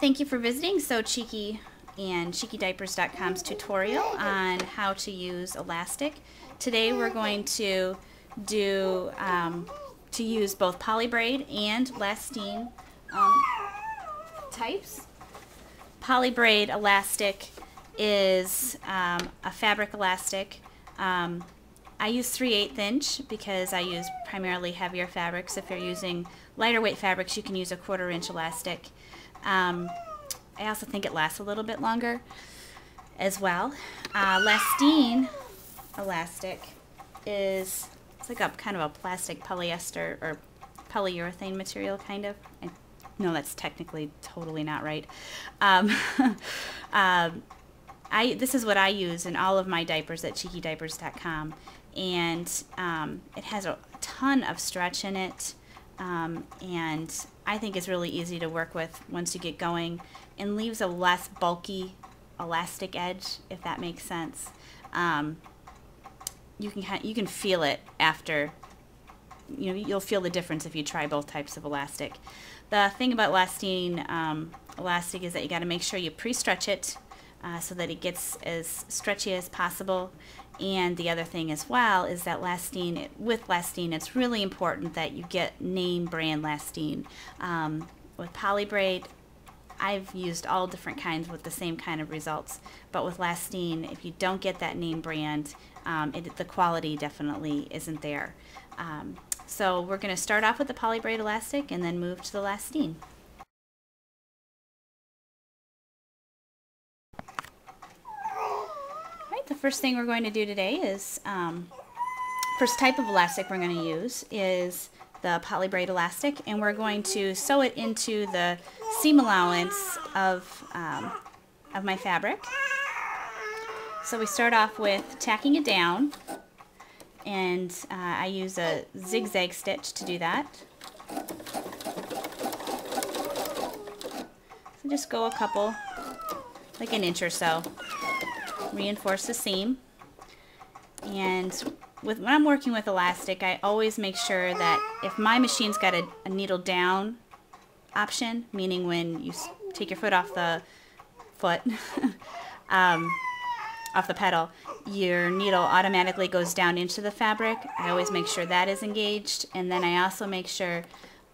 Thank you for visiting So Cheeky and CheekyDiapers.com's tutorial on how to use elastic. Today we're going to use both Polybraid and Lastin types. Polybraid elastic is a fabric elastic. I use 3/8 inch because I use primarily heavier fabrics. If you're using lighter weight fabrics, you can use a 1/4 inch elastic. I also think it lasts a little bit longer as well. Lastin elastic is like a kind of a plastic polyester or polyurethane material, kind of. No, that's technically totally not right. This is what I use in all of my diapers at CheekyDiapers.com, and it has a ton of stretch in it, and I think it's really easy to work with once you get going, and leaves a less bulky elastic edge, if that makes sense. You can feel it after. You'll feel the difference if you try both types of elastic. The thing about Lastin elastic is that you got to make sure you pre-stretch it so that it gets as stretchy as possible. And the other thing as well is that with Lastin, it's really important that you get name brand Lastin. With Polybraid, I've used all different kinds with the same kind of results, but with Lastin, if you don't get that name brand, the quality definitely isn't there. So we're going to start off with the Polybraid elastic and then move to the Lastin. Alright, the first thing we're going to do today is, first type of elastic we're going to use is the Polybraid elastic, and we're going to sew it into the seam allowance of my fabric. So we start off with tacking it down, and I use a zigzag stitch to do that. So just go a couple, like an inch or so. Reinforce the seam. And when I'm working with elastic, I always make sure that if my machine's got a needle down option, meaning when you take your foot off the off the pedal, your needle automatically goes down into the fabric. I always make sure that is engaged, and then I also make sure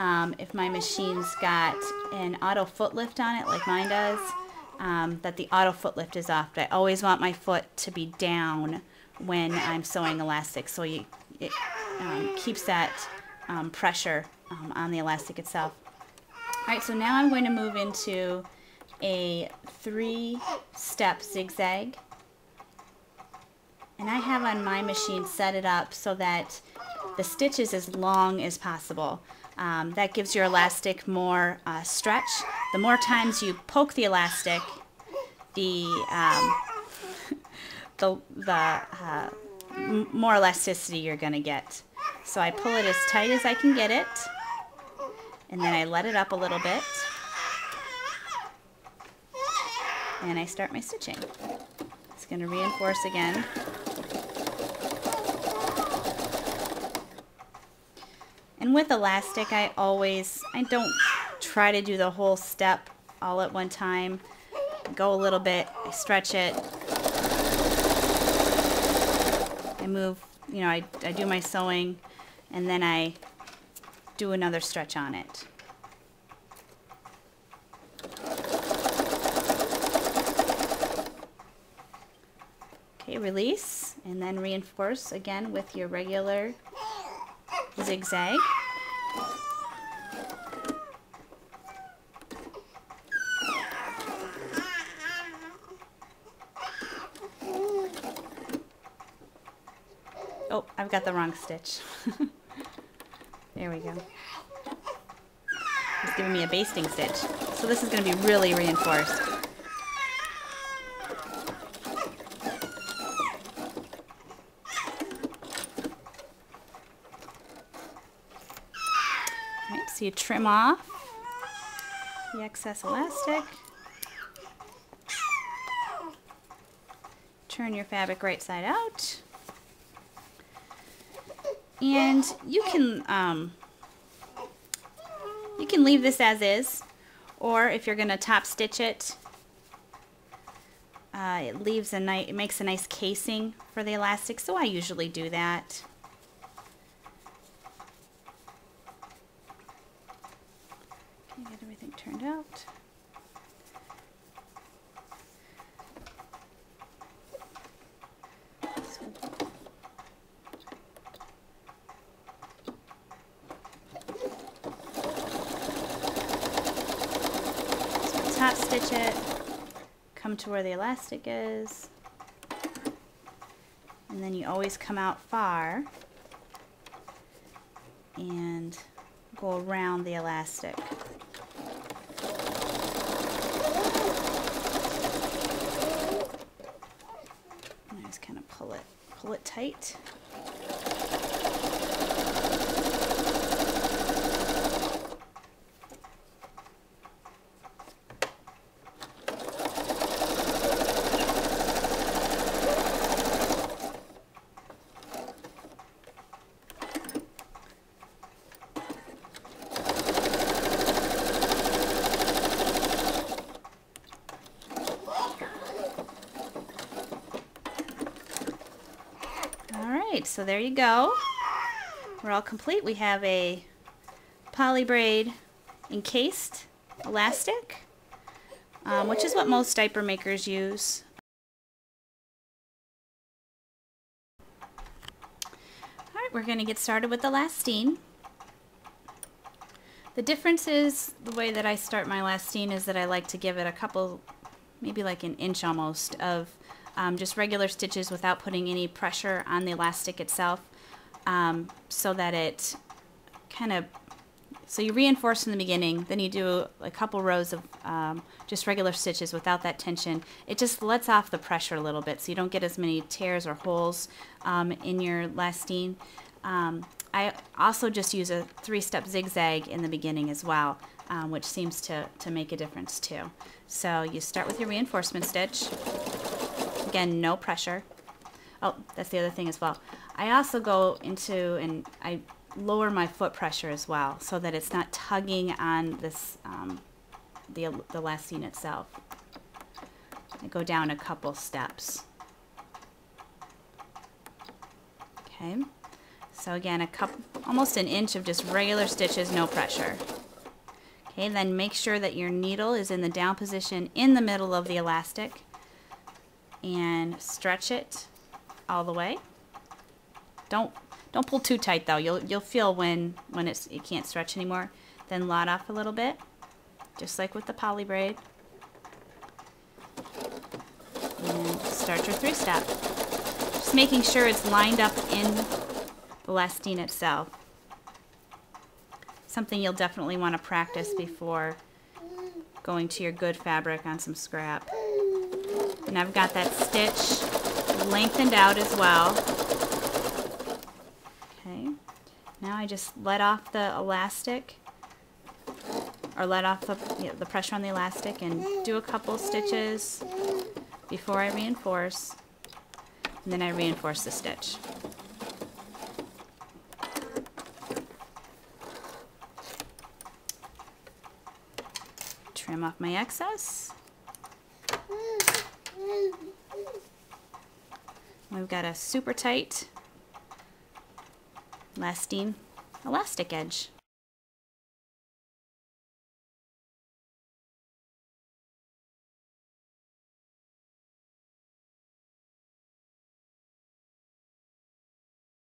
if my machine's got an auto foot lift on it, like mine does, that the auto foot lift is off. But I always want my foot to be down when I'm sewing elastic, so it keeps that pressure on the elastic itself. Alright, so now I'm going to move into a 3-step zigzag. And I have on my machine set it up so that the stitch is as long as possible. That gives your elastic more stretch. The more times you poke the elastic, the more elasticity you're going to get. So I pull it as tight as I can get it, and then I let it up a little bit, and I start my stitching. It's going to reinforce again. And with elastic, I don't try to do the whole step all at one time. Go a little bit, I stretch it, I move, I do my sewing, and then I do another stretch on it. Okay, release, and then reinforce again with your regular zigzag. Oh, I've got the wrong stitch. There we go. It's giving me a basting stitch. So this is going to be really reinforced. Alright, so you trim off the excess elastic. Turn your fabric right side out. And you can leave this as is, Or if you're going to top stitch it, it makes a nice casing for the elastic, so I usually do that. Okay, get everything turned out. Top stitch it, come to where the elastic is, and then you always come out far and go around the elastic. And I just kind of pull it tight. So there you go. We're all complete. We have a Polybraid encased elastic, which is what most diaper makers use. Alright, we're going to get started with the Lastin. The difference is, the way that I start my Lastin is that I like to give it a couple, maybe like an inch almost, of just regular stitches without putting any pressure on the elastic itself, so that it kind of, so you reinforce in the beginning, then you do a couple rows of just regular stitches without that tension. It just lets off the pressure a little bit so you don't get as many tears or holes in your Lastin. I also just use a 3-step zigzag in the beginning as well, which seems to make a difference too. So you start with your reinforcement stitch. Again, no pressure. Oh, that's the other thing as well. I also go into, and I lower my foot pressure as well, so that it's not tugging on this the Lastin itself. I go down a couple steps. Okay, so again, almost an inch of just regular stitches, no pressure. Okay, then make sure that your needle is in the down position in the middle of the elastic, and stretch it all the way. Don't pull too tight though. You'll feel when it can't stretch anymore. Then lot off a little bit, just like with the Polybraid. And start your 3-step. Just making sure it's lined up in the Lastin itself. Something you'll definitely want to practice before going to your good fabric on some scrap. And I've got that stitch lengthened out as well. Okay, now I just let off the elastic, or let off the pressure on the elastic, and do a couple stitches before I reinforce, and then I reinforce the stitch. Trim off my excess. We've got a super tight Lastin elastic edge.